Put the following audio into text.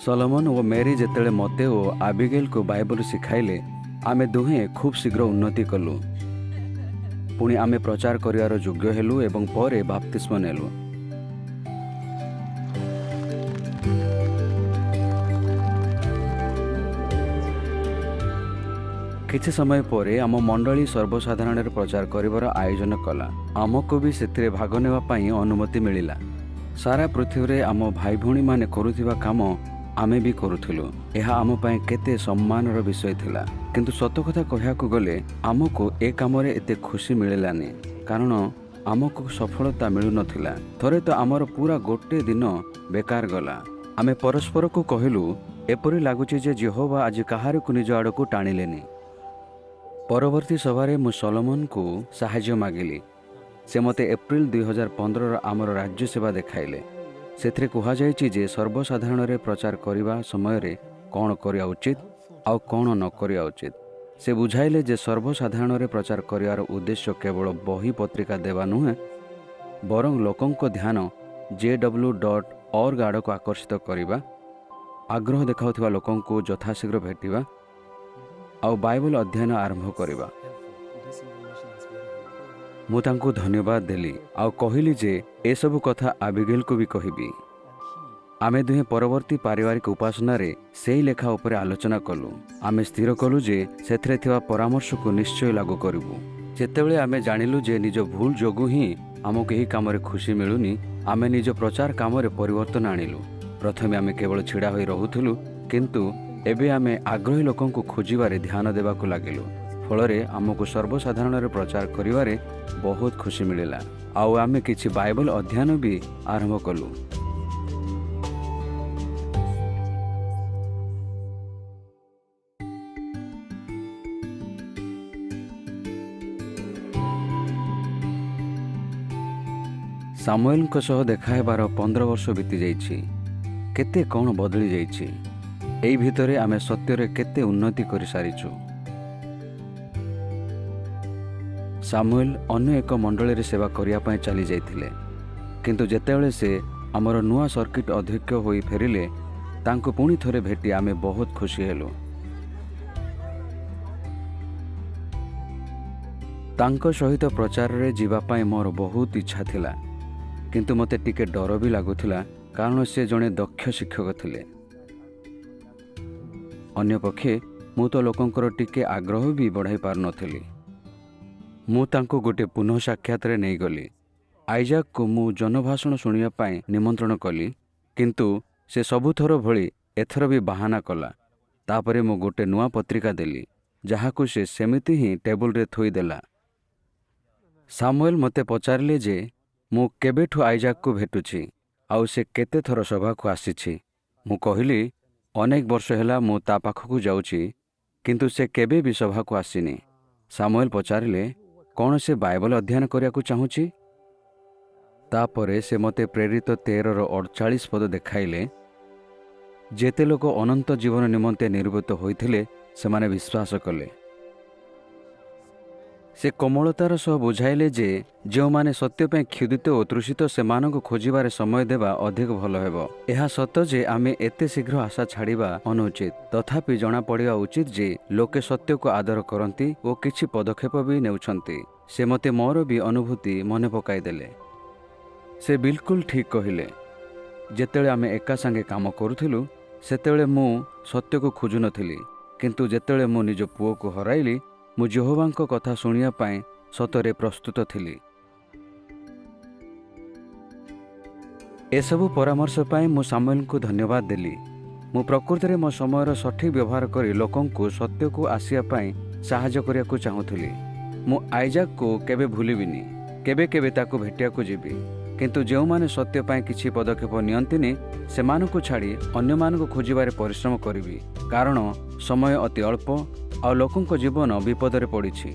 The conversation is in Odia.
ସଲୋମନ ଓ ମେରୀ ଯେତେବେଳେ ମୋତେ ଓ ଆବିଗେଲକୁ ବାଇବଲ ଶିଖାଇଲେ, ଆମେ ଦୁହେଁ ଖୁବ୍ ଶୀଘ୍ର ଉନ୍ନତି କଲୁ। ପୁଣି ଆମେ ପ୍ରଚାର କରିବାର ଯୋଗ୍ୟ ହେଲୁ ଏବଂ ପରେ ବାପ୍ତିସ୍ମ ନେଲୁ। କିଛି ସମୟ ପରେ ଆମ ମଣ୍ଡଳୀ ସର୍ବସାଧାରଣରେ ପ୍ରଚାର କରିବାର ଆୟୋଜନ କଲା। ଆମକୁ ବି ସେଥିରେ ଭାଗ ନେବା ପାଇଁ ଅନୁମତି ମିଳିଲା। ସାରା ପୃଥିବୀରେ ଆମ ଭାଇ ଭଉଣୀମାନେ କରୁଥିବା କାମ ଆମେ ବି କରୁଥିଲୁ। ଏହା ଆମ ପାଇଁ କେତେ ସମ୍ମାନର ବିଷୟ ଥିଲା। କିନ୍ତୁ ସତ କଥା କହିବାକୁ ଗଲେ ଆମକୁ ଏ କାମରେ ଏତେ ଖୁସି ମିଳିଲାନି, କାରଣ ଆମକୁ ସଫଳତା ମିଳୁନଥିଲା। ଥରେ ତ ଆମର ପୁରା ଗୋଟେ ଦିନ ବେକାର ଗଲା। ଆମେ ପରସ୍ପରକୁ କହିଲୁ, ଏପରି ଲାଗୁଛି ଯେ ଯେହୋବା ଆଜି କାହାରିକୁ ନିଜ ଆଡ଼କୁ ଟାଣିଲେନି। ପରବର୍ତ୍ତୀ ସଭାରେ ମୁଁ ସଲୋମନକୁ ସାହାଯ୍ୟ ମାଗିଲି। ସେ ମୋତେ ଏପ୍ରିଲ 2015ର ଆମର ରାଜ୍ୟ ସେବା ଦେଖାଇଲେ। ସେଥିରେ କୁହାଯାଇଛି ଯେ ସର୍ବସାଧାରଣରେ ପ୍ରଚାର କରିବା ସମୟରେ କ'ଣ କରିବା ଉଚିତ ଆଉ କ'ଣ ନ କରିବା ଉଚିତ। ସେ ବୁଝାଇଲେ ଯେ ସର୍ବସାଧାରଣରେ ପ୍ରଚାର କରିବାର ଉଦ୍ଦେଶ୍ୟ କେବଳ ବହି ପତ୍ରିକା ଦେବା ନୁହେଁ, ବରଂ ଲୋକଙ୍କ ଧ୍ୟାନ jw.org ଆଡ଼କୁ ଆକର୍ଷିତ କରିବା, ଆଗ୍ରହ ଦେଖାଉଥିବା ଲୋକଙ୍କୁ ଯଥାଶୀଘ୍ର ଭେଟିବା ଆଉ ବାଇବଲ ଅଧ୍ୟୟନ ଆରମ୍ଭ କରିବା। ମୁଁ ତାଙ୍କୁ ଧନ୍ୟବାଦ ଦେଲି ଆଉ କହିଲି ଯେ ଏସବୁ କଥା ଆବିଗେଲକୁ ବି କହିବି। ଆମେ ଦୁହେଁ ପରବର୍ତ୍ତୀ ପାରିବାରିକ ଉପାସନାରେ ସେହି ଲେଖା ଉପରେ ଆଲୋଚନା କଲୁ। ଆମେ ସ୍ଥିର କଲୁ ଯେ ସେଥିରେ ଥିବା ପରାମର୍ଶକୁ ନିଶ୍ଚୟ ଲାଗୁ କରିବୁ। ଯେତେବେଳେ ଆମେ ଜାଣିଲୁ ଯେ ନିଜ ଭୁଲ ଯୋଗୁଁ ହିଁ ଆମକୁ ଏହି କାମରେ ଖୁସି ମିଳୁନି, ଆମେ ନିଜ ପ୍ରଚାର କାମରେ ପରିବର୍ତ୍ତନ ଆଣିଲୁ। ପ୍ରଥମେ ଆମେ କେବଳ ଛିଡ଼ା ହୋଇ ରହୁଥିଲୁ, କିନ୍ତୁ ଏବେ ଆମେ ଆଗ୍ରହୀ ଲୋକଙ୍କୁ ଖୋଜିବାରେ ଧ୍ୟାନ ଦେବାକୁ ଲାଗିଲୁ। ଫଳରେ ଆମକୁ ସର୍ବସାଧାରଣରେ ପ୍ରଚାର କରିବାରେ ବହୁତ ଖୁସି ମିଳିଲା ଆଉ ଆମେ କିଛି ବାଇବଲ ଅଧ୍ୟୟନ ବି ଆରମ୍ଭ କଲୁ। ସାମୁଏଲଙ୍କ ସହ ଦେଖା ହେବାର 15 ବର୍ଷ ବିତିଯାଇଛି। କେତେ କ'ଣ ବଦଳି ଯାଇଛି। ଏହି ଭିତରେ ଆମେ ସତ୍ୟରେ କେତେ ଉନ୍ନତି କରିସାରିଛୁ। ସାମୁଏଲ ଅନ୍ୟ ଏକ ମଣ୍ଡଳୀରେ ସେବା କରିବା ପାଇଁ ଚାଲି ଯାଇଥିଲେ, କିନ୍ତୁ ଯେତେବେଳେ ସେ ଆମର ନୂଆ ସର୍କିଟ ଅଧ୍ୟକ୍ଷ ହୋଇ ଫେରିଲେ, ତାଙ୍କୁ ପୁଣି ଥରେ ଭେଟି ଆମେ ବହୁତ ଖୁସି ହେଲୁ। ତାଙ୍କ ସହିତ ପ୍ରଚାରରେ ଯିବା ପାଇଁ ମୋର ବହୁତ ଇଚ୍ଛା ଥିଲା, କିନ୍ତୁ ମୋତେ ଟିକେ ଡର ବି ଲାଗୁଥିଲା, କାରଣ ସେ ଜଣେ ଦକ୍ଷ ଶିକ୍ଷକ ଥିଲେ। ଅନ୍ୟପକ୍ଷେ ମୁଁ ତ ଲୋକଙ୍କର ଟିକେ ଆଗ୍ରହ ବି ବଢ଼ାଇ ପାରୁନଥିଲି। ମୁଁ ତାଙ୍କୁ ଗୋଟିଏ ପୁନଃ ସାକ୍ଷାତରେ ନେଇଗଲି। ଆଇଜାକକୁ ମୁଁ ଜନଭାଷଣ ଶୁଣିବା ପାଇଁ ନିମନ୍ତ୍ରଣ କଲି, କିନ୍ତୁ ସେ ସବୁଥର ଭଳି ଏଥର ବି ବାହାନା କଲା। ତାପରେ ମୁଁ ଗୋଟେ ନୂଆ ପତ୍ରିକା ଦେଲି, ଯାହାକୁ ସେ ସେମିତି ହିଁ ଟେବୁଲରେ ଥୋଇଦେଲା। ସାମୁଏଲ ମୋତେ ପଚାରିଲେ ଯେ ମୁଁ କେବେଠୁ ଆଇଜାକକୁ ଭେଟୁଛି ଆଉ ସେ କେତେଥର ସଭାକୁ ଆସିଛି। ମୁଁ କହିଲି, ଅନେକ ବର୍ଷ ହେଲା ମୁଁ ତା ପାଖକୁ ଯାଉଛି, କିନ୍ତୁ ସେ କେବେ ବି ସଭାକୁ ଆସିନି। ସାମୁଏଲ ପଚାରିଲେ, କ'ଣ ସେ ବାଇବଲ ଅଧ୍ୟୟନ କରିବାକୁ ଚାହୁଁଛି? ତାପରେ ସେ ମୋତେ ପ୍ରେରିତ 13:48 ପଦ ଦେଖାଇଲେ। ଯେତେ ଲୋକ ଅନନ୍ତ ଜୀବନ ନିମନ୍ତେ ନିର୍ବୃତ୍ତ ହୋଇଥିଲେ, ସେମାନେ ବିଶ୍ୱାସ କଲେ। ସେ କୋମଳତାର ସହ ବୁଝାଇଲେ ଯେ ଯେଉଁମାନେ ସତ୍ୟ ପାଇଁ କ୍ଷୁଧିତ ଓ ତୃଷିତ, ସେମାନଙ୍କୁ ଖୋଜିବାରେ ସମୟ ଦେବା ଅଧିକ ଭଲ ହେବ। ଏହା ସତ ଯେ ଆମେ ଏତେ ଶୀଘ୍ର ଆଶା ଛାଡ଼ିବା ଅନୁଚିତ, ତଥାପି ଜଣାପଡ଼ିବା ଉଚିତ ଯେ ଲୋକେ ସତ୍ୟକୁ ଆଦର କରନ୍ତି ଓ କିଛି ପଦକ୍ଷେପ ବି ନେଉଛନ୍ତି। ସେ ମୋତେ ମୋର ବି ଅନୁଭୂତି ମନେ ପକାଇଦେଲେ। ସେ ବିଲକୁଲ ଠିକ୍ କହିଲେ। ଯେତେବେଳେ ଆମେ ଏକା ସାଙ୍ଗେ କାମ କରୁଥିଲୁ, ସେତେବେଳେ ମୁଁ ସତ୍ୟକୁ ଖୋଜୁନଥିଲି, କିନ୍ତୁ ଯେତେବେଳେ ମୁଁ ନିଜ ପୁଅକୁ ହରାଇଲି, ମୁଁ ଯେହୋବାଙ୍କ କଥା ଶୁଣିବା ପାଇଁ ସତରେ ପ୍ରସ୍ତୁତ ଥିଲି। ଏସବୁ ପରାମର୍ଶ ପାଇଁ ମୁଁ ସାମୁଏଲଙ୍କୁ ଧନ୍ୟବାଦ ଦେଲି। ମୁଁ ପ୍ରକୃତରେ ମୋ ସମୟର ସଠିକ୍ ବ୍ୟବହାର କରି ଲୋକଙ୍କୁ ସତ୍ୟକୁ ଆସିବା ପାଇଁ ସାହାଯ୍ୟ କରିବାକୁ ଚାହୁଁଥିଲି। ମୁଁ ଆଇଜାକକୁ କେବେ ଭୁଲିବିନି। କେବେ କେବେ ତାକୁ ଭେଟିବାକୁ ଯିବି, କିନ୍ତୁ ଯେଉଁମାନେ ସତ୍ୟ ପାଇଁ କିଛି ପଦକ୍ଷେପ ନିଅନ୍ତିନି, ସେମାନଙ୍କୁ ଛାଡ଼ି ଅନ୍ୟମାନଙ୍କୁ ଖୋଜିବାରେ ପରିଶ୍ରମ କରିବି, କାରଣ ସମୟ ଅତି ଅଳ୍ପ ଆଉ ଲୋକଙ୍କ ଜୀବନ ବିପଦରେ ପଡ଼ିଛି।